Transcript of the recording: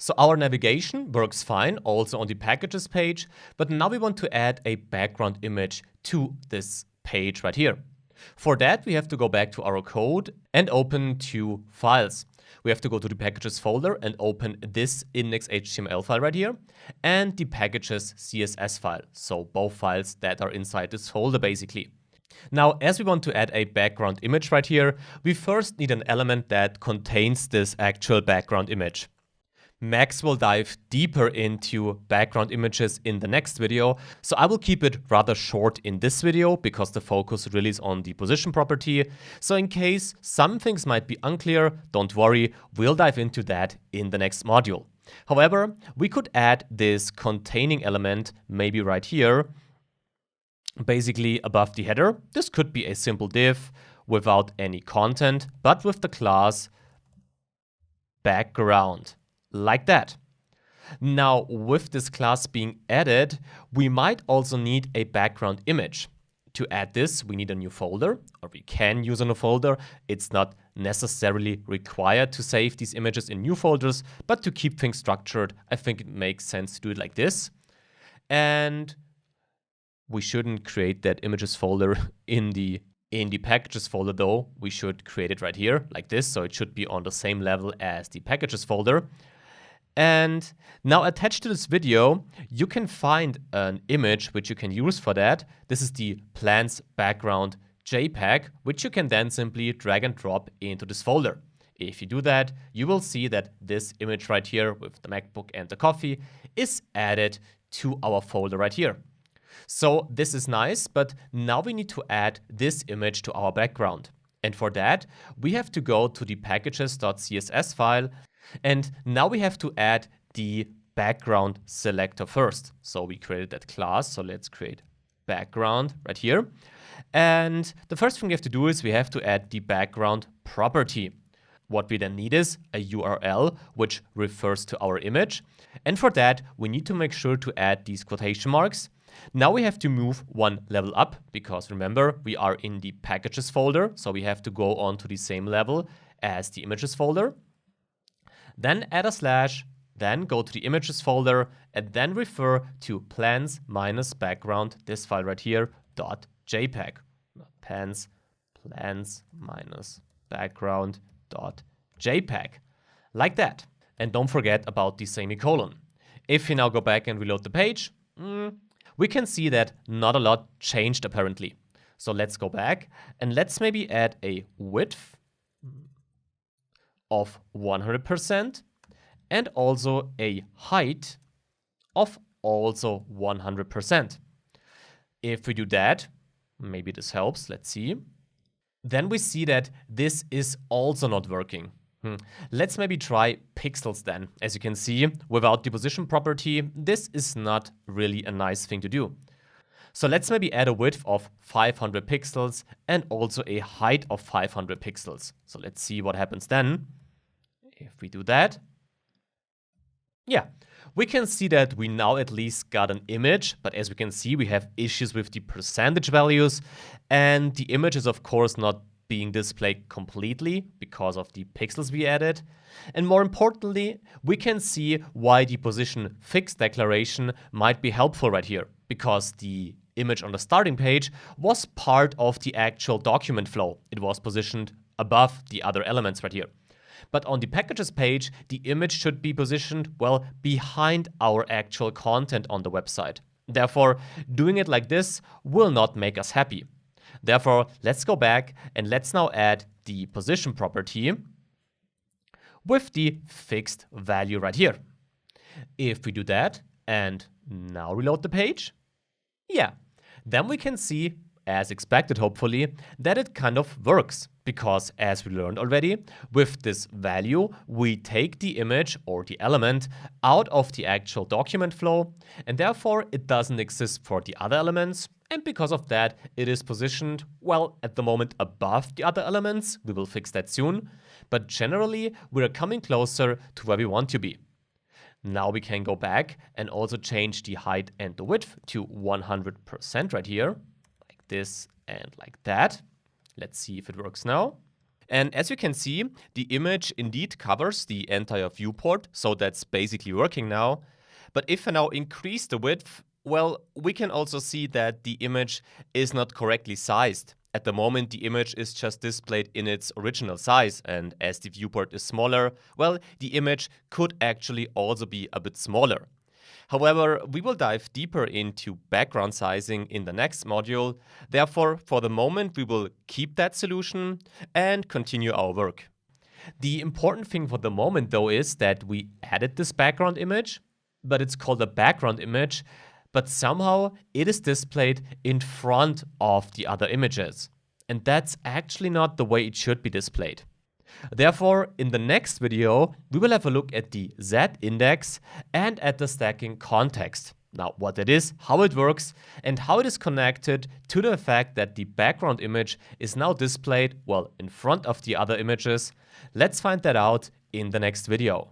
So our navigation works fine also on the packages page, but now we want to add a background image to this page right here. For that, we have to go back to our code and open two files. We have to go to the packages folder and open this index.html file right here and the packages CSS file. So both files that are inside this folder basically. Now, as we want to add a background image right here, we first need an element that contains this actual background image. Max will dive deeper into background images in the next video, so I will keep it rather short in this video because the focus really is on the position property. So in case some things might be unclear, don't worry, we'll dive into that in the next module. However, we could add this containing element maybe right here, basically above the header. This could be a simple div without any content, but with the class background. Like that. Now, with this class being added, we might also need a background image. To add this, we need a new folder, or we can use a new folder. It's not necessarily required to save these images in new folders, but to keep things structured, I think it makes sense to do it like this. And we shouldn't create that images folder in the packages folder though. We should create it right here, like this, so it should be on the same level as the packages folder. And now attached to this video, you can find an image which you can use for that. This is the plants background JPEG, which you can then simply drag and drop into this folder. If you do that, you will see that this image right here with the MacBook and the coffee is added to our folder right here. So this is nice, but now we need to add this image to our background. And for that, we have to go to the packages.css file. And now we have to add the background selector first. So we created that class. So let's create background right here. And the first thing we have to do is we have to add the background property. What we then need is a URL which refers to our image. And for that, we need to make sure to add these quotation marks. Now we have to move one level up because remember, we are in the packages folder. So we have to go on to the same level as the images folder. Then add a slash, then go to the images folder, and then refer to plans-background, this file right here, .jpg. plans-background.jpg. Like that. And don't forget about the semicolon. If you now go back and reload the page, we can see that not a lot changed apparently. So let's go back and let's maybe add a width of 100% and also a height of also 100%. If we do that, maybe this helps, let's see. Then we see that this is also not working. Let's maybe try pixels then. As you can see, without the position property, this is not really a nice thing to do. So let's maybe add a width of 500 pixels and also a height of 500 pixels. So let's see what happens then. If we do that, yeah, we can see that we now at least got an image, but as we can see, we have issues with the percentage values, and the image is of course not being displayed completely because of the pixels we added. And more importantly, we can see why the position fixed declaration might be helpful right here, because the image on the starting page was part of the actual document flow. It was positioned above the other elements right here. But on the packages page, the image should be positioned, well, behind our actual content on the website. Therefore, doing it like this will not make us happy. Therefore, let's go back and let's now add the position property with the fixed value right here. If we do that and now reload the page, yeah, then we can see, as expected hopefully, that it kind of works. Because as we learned already, with this value, we take the image or the element out of the actual document flow, and therefore it doesn't exist for the other elements. And because of that, it is positioned, well, at the moment above the other elements. We will fix that soon. But generally, we're coming closer to where we want to be. Now we can go back and also change the height and the width to 100% right here, like this and like that. Let's see if it works now. And as you can see, the image indeed covers the entire viewport, so that's basically working now. But if I now increase the width, well, we can also see that the image is not correctly sized. At the moment, the image is just displayed in its original size, and as the viewport is smaller, well, the image could actually also be a bit smaller. However, we will dive deeper into background sizing in the next module. Therefore, for the moment, we will keep that solution and continue our work. The important thing for the moment, though, is that we added this background image, but it's called a background image, but somehow it is displayed in front of the other images. And that's actually not the way it should be displayed. Therefore, in the next video, we will have a look at the z-index and at the stacking context. Now, what it is, how it works, and how it is connected to the fact that the background image is now displayed, well, in front of the other images. Let's find that out in the next video.